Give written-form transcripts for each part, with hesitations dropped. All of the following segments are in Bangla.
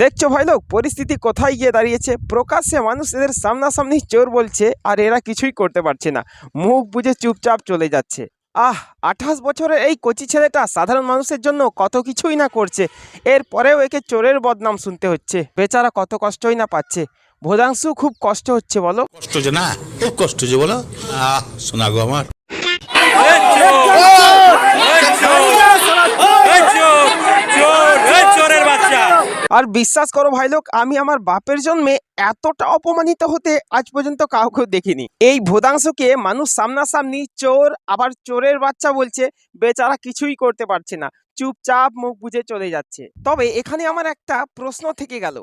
দেখছো ভাই লোক পরিস্থিতি কোথায় গিয়ে দাঁড়িয়েছে। প্রকাশ্যে মানুষ এদের সামনাসামনি চোর বলছে আর এরা কিছুই করতে পারছে না, মুখ বুজে চুপচাপ চলে যাচ্ছে। 28 বছরের এই কচি ছেলেটা সাধারণ মানুষের জন্য কত কিছুই না করছে, এরপরেও একে চোরের বদনাম শুনতে হচ্ছে। বেচারা কত কষ্টই না পাচ্ছে। ভোদাংশু খুব কষ্ট হচ্ছে বলো। কষ্ট যে না, খুব কষ্ট যে বলো। শোনা গো আমার। আর বিশ্বাস করো ভাই লোক, আমি আমার বাপের জন্মে এতটা অপমানিত হতে আজ পর্যন্ত কাউকে দেখিনি। এই ভোদাংশকে মানুষ সামনাসামনি চোর আবার চোরের বাচ্চা বলছে, বেচারা কিছুই করতে পারছে না, চুপচাপ মুখ বুজে চলে যাচ্ছে। তবে এখানে আমার একটা প্রশ্ন থেকে গেল,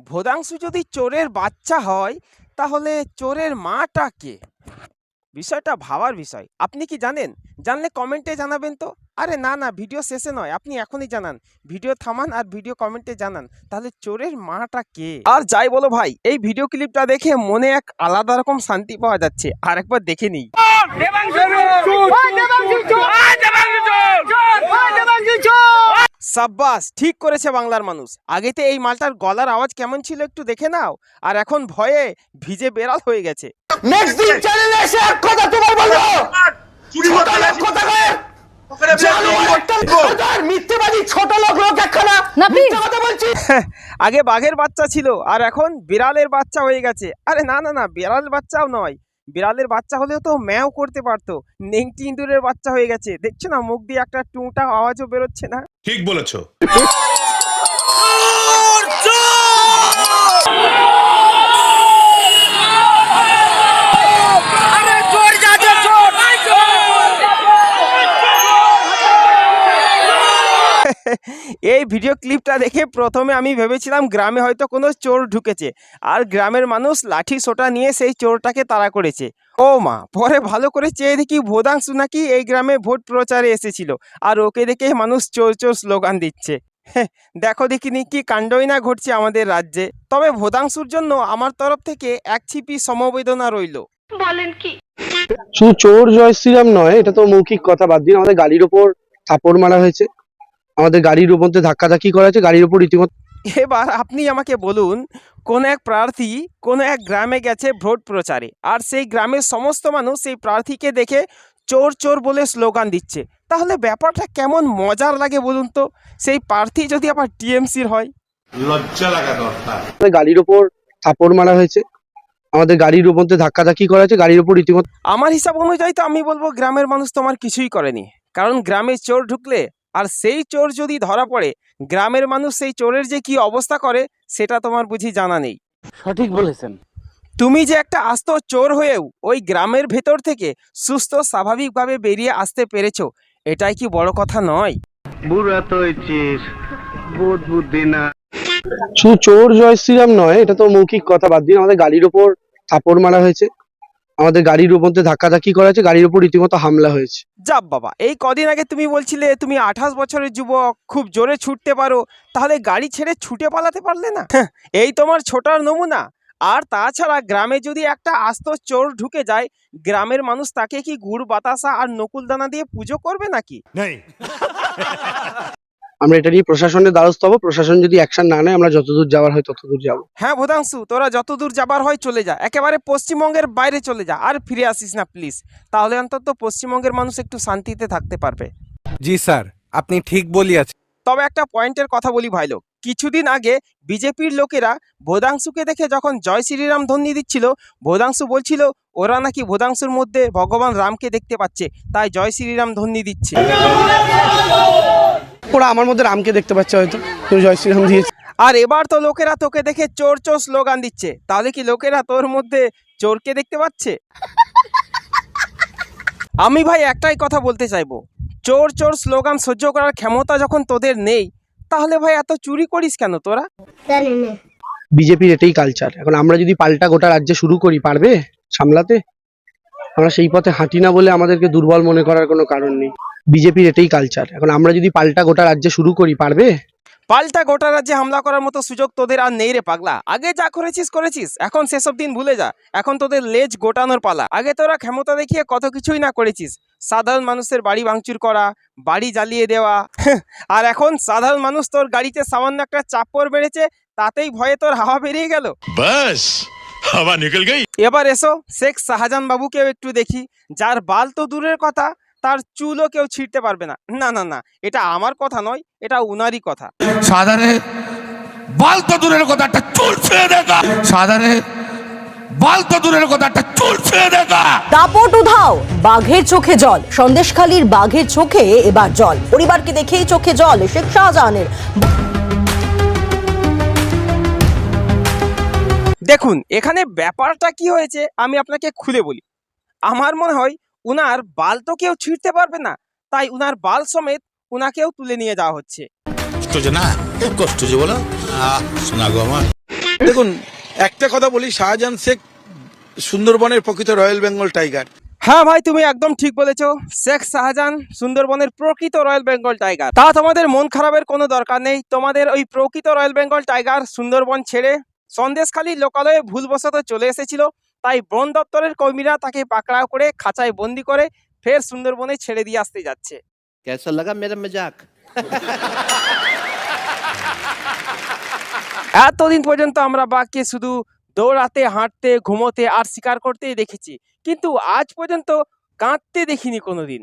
ভোদাংশু যদি চোরের বাচ্চা হয় তাহলে চোরের মাটা কে? বিষয়টা ভাবার বিষয়। আপনি কি জানেন? জানলে কমেন্টে জানাবেন তো। আরে না না, ভিডিও শেষে নয়, আপনি এখনই জানান, ভিডিও থামান আর ভিডিও কমেন্টে জানান তাহলে চোরের মাটা কে। আর যাই বলো ভাই, এই ভিডিও ক্লিপটা দেখে মনে এক আলাদা রকম শান্তি পাওয়া যাচ্ছে। আর একবার দেখে নিই। সাব্বাস, ঠিক করেছে বাংলার মানুষ। আগেতে এই মালটার গলার আওয়াজ কেমন ছিল একটু দেখে নাও, আর এখন ভয়ে ভিজে বেড়াল হয়ে গেছে। নেক্সট দিন চ্যানেলে এসে এক কথা তোমার বলবো, চুরি করতে কথা কয় মিথ্যেবাদী ছোট লোক একখানা মিথ্যে কথা বলছি। আগে বাঘের বাচ্চা ছিল আর এখন বিড়ালের বাচ্চা হয়ে গেছে। আরে না না না, বিড়ালের বাচ্চাও নয়, বিড়ালের বাচ্চা হলেও তো ম্যাও করতে পারতো। নেংটি ইঁদুরের বাচ্চা হয়ে গেছে। দেখছো না, মুখ দিয়ে একটা টুঁটা আওয়াজও বেরোচ্ছে না। ঠিক বলেছো। এই ভিডিও ক্লিপটা দেখে প্রথমে আমি ভেবেছিলাম গ্রামে হয়তো কোনো চোর ঢুকেছে আর গ্রামের মানুষ লাঠি সোটা নিয়ে সেই চোরটাকে তাড়া করেছে। ও মা, পরে ভালো করে চেয়ে দেখি ভোদাংশু নাকি এই গ্রামে ভোট প্রচারে এসেছিল আর ওকে দেখে মানুষ চোর চোর স্লোগান দিচ্ছে। দেখো দেখিনি কি কাণ্ডই না ঘটছে আমাদের রাজ্যে। তবে ভোদাংশুর জন্য আমার তরফ থেকে এক ছিপি সমবেদনা রইল। বলেন কি? শুধু চোর জয় শ্রীরাম নয়, এটা তো মৌখিক কথা, বাদ দিন আমাদের গাড়ির ওপর থাপড় মারা হয়েছে, আমাদের গাড়ির উপর ধাক্কাধাক্কি করা হয়েছে, গাড়ির উপর রীতিমতো। এবার আপনি আমাকে বলুন, কোন এক প্রার্থী কোন এক গ্রামে গেছে ভোট প্রচারে আর সেই গ্রামের সমস্ত মানুষ সেই প্রার্থীকে দেখে চোর চোর বলে স্লোগান দিচ্ছে, তাহলে ব্যাপারটা কেমন মজার লাগে বলুন তো। সেই প্রার্থী যদি আবার টিএমসির হয়। লজ্জা লাগা দরকার। আমাদের গাড়ির ওপর থাপড় মারা হয়েছে, আমাদের গাড়ির উপর ধাক্কাধাক্কি করা হয়েছে, গাড়ির উপর রীতিমতো। আমার হিসাব অনুযায়ী তো আমি বলবো গ্রামের মানুষ তোমার কিছুই করেনি, কারণ গ্রামে চোর ঢুকলে আর সেই চোর যদি ধরা পড়ে, গ্রামের মানুষ সেই চোরের যে কি অবস্থা করে সেটা তোমার বুঝি জানা নেই। সঠিক বলেছেন। তুমি যে একটা আস্ত চোর হয়েও ওই গ্রামের ভেতর থেকে সুস্থ স্বাভাবিকভাবে বেরিয়ে আসতে পেরেছো, এটাই কি বড় কথা নয়? বুড়া তো হয়েছিস, বোধ বুদ্ধি না। শুধু চোর জয় শ্রীরাম নয়, এটা তো মৌখিক কথা, বাদ দিন আমাদের গাড়ির ওপর থাপড় মারা হয়েছে, আমাদের গাড়ির উপর ধাক্কাধাক্কি করা হয়েছে, গাড়ির উপর রীতিমতো হামলা হয়েছে। যাব বাবা, এই কদিন আগে তুমি বলছিলে তুমি 28 বছরের যুবক, খুব জোরে ছুটতে পারো, তাহলে গাড়ি ছেড়ে ছুটে পালাতে পারলে না? এই তোমার ছোটার নমুনা। আর তাছাড়া গ্রামে যদি একটা আস্ত চোর ঢুকে যায়, গ্রামের মানুষ তাকে কি গুড় বাতাসা আর নকুল দানা দিয়ে পুজো করবে নাকি? আমরা এটা নিয়ে প্রশাসনের দ্বারস্থ হবো, প্রশাসন যদি অ্যাকশন না নেয় আমরা যতদূর যাওয়ার হয় ততদূর যাবো। হ্যাঁ ভোদাংশু, তোরা যতদূর যাবার হয় চলে যা, একেবারে পশ্চিমবঙ্গের বাইরে চলে যা, আর ফিরে আসিস না প্লিজ। তাহলে অন্তত পশ্চিমবঙ্গের মানুষ একটু শান্তিতে থাকতে পারবে। জি স্যার, আপনি ঠিক বলিয়াছেন। তবে একটা পয়েন্টের কথা বলি ভাই লোক, কিছুদিন আগে বিজেপির লোকেরা ভোদাংশুকে দেখে যখন জয় শ্রীরাম ধ্বনি দিচ্ছিল, ভোদাংশু বলছিল ওরা নাকি ভোদাংশুর মধ্যে ভগবান রামকে দেখতে পাচ্ছে, তাই জয় শ্রীরাম ধ্বনি দিচ্ছে। ওরা আমার মধ্যে রামকে দেখতে পাচ্ছে, হয়তো তুমি জয় শ্রীরাম দিয়েছে। আর এবার তো লোকেরা তোকে দেখে চোর চোর স্লোগান দিচ্ছে, তাহলে কি লোকেরা তোর মধ্যে চোরকে দেখতে পাচ্ছে? আমি ভাই একটাই কথা বলতে চাইবো, চোর চোর স্লোগান সহ্য করার ক্ষমতা যখন তোদের নেই, তাহলে ভাই এত চুরি করিস কেন তোরা? বিজেপির এটাই কালচার। এখন আমরা যদি পাল্টা গোটা রাজ্যে শুরু করি, পারবে সামলাতে? আমরা সেই পথে হাঁটি না বলে আমাদেরকে দুর্বল মনে করার কোনো কারণ নেই। বিজেপির এটাই কালচার। এখন আমরা যদি পাল্টা গোটা রাজ্যে শুরু করি, পারবে? পাল্টা গোটা রাজ্যে হামলা করার মতো সুযোগ তোদের আর নেই রে পাগলা। আগে যা করেছিস করেছিস, এখন সেসব দিন ভুলে যা। এখন তোদের লেজ গোটানোর পালা। আগে তোরা ক্ষমতা দেখিয়ে কত কিছুই না করেছিস, সাধারণ মানুষের বাড়ি ভাঙচুর করা, বাড়ি জ্বালিয়ে দেওয়া। আর এখন সাধারণ মানুষ তোর গাড়িতে সামান্য একটা চাপড় বেড়েছে তাতেই ভয়ে তোর হাওয়া বেরিয়ে গেল। बस हवा निकल गई। এবার এসো শেখ শাহজাহান বাবুকেও একটু দেখি, যার বাল তো দূরের কথা, তার চুলও কেউ ছিঁড়তে পারবে না। না না না, এটা আমার কথা নয়, এটা উনারই কথা। साधारण बाल तो दूर को चूल छुए देगा। साधारण बाल तो दूर को चूल छुए देगा। দাপট উধাও, বাঘের চোখে জল। সন্দেশখালীর বাঘের চোখে এবার জল। পরিবারকে দেখেই চোখে জল শেখ শাহজাহানের। দেখুন এখানে ব্যাপারটা কি হয়েছে আমি আপনাকে খুলে বলি। আমার মনে হয় উনার বাল তো কেউ ছিঁড়তে পারবে না, তাই উনার বাল সমেত উনাকেও তুলে নিয়ে যাওয়া হচ্ছে। কষ্ট যে না, খুব কষ্ট যে বলো। শোনা গো আমার। দেখুন একটা কথা বলি, শাহজাহান শেখ সুন্দরবনের প্রকৃত রয়্যাল বেঙ্গল টাইগার। হ্যাঁ ভাই, তুমি একদম ঠিক বলেছো। শেখ শাহজাহান সুন্দরবনের প্রকৃত রয়্যাল বেঙ্গল টাইগার। তা তোমাদের মন খারাপের কোনো দরকার নেই। তোমাদের ওই প্রকৃত রয়্যাল বেঙ্গল টাইগার সুন্দরবন ছেড়ে সন্দেশখালী লোকালয়ে ভুলবশত চলে এসেছিল, তাই বন দপ্তরের কর্মীরা তাকে পাকড়াও করে খাঁচায় বন্দি করে ফের সুন্দরবনে ছেড়ে দিয়ে আসতে যাচ্ছে। कैसा लगा मेरा मजाक? এতদিন পর্যন্ত আমরা বাঘকে শুধু দৌড়াতে, হাঁটতে, ঘুমোতে আর শিকার করতেই দেখেছি, কিন্তু আজ পর্যন্ত কাঁদতে দেখিনি কোনোদিন।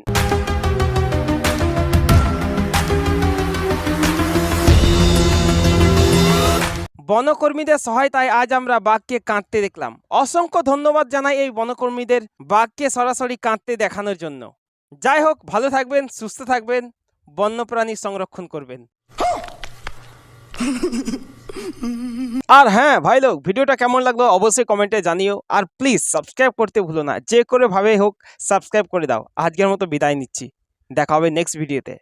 বনকর্মীদের সহায়তায় আজ আমরা বাঘকে কাঁদতে দেখলাম। অসংখ্য ধন্যবাদ জানাই এই বনকর্মীদের বাঘকে সরাসরি কাঁদতে দেখানোর জন্য। যাই হোক, ভালো থাকবেন, সুস্থ থাকবেন, বন্যপ্রাণী সংরক্ষণ করবেন। আর হ্যাঁ ভাই লোক, ভিডিওটা কেমন লাগলো অবশ্যই কমেন্টে জানিও। আর প্লিজ সাবস্ক্রাইব করতে ভুলো না, যে করে ভাবে হোক সাবস্ক্রাইব করে দাও। আজকের মতো বিদায় নিচ্ছি, দেখা হবে নেক্সট ভিডিওতে।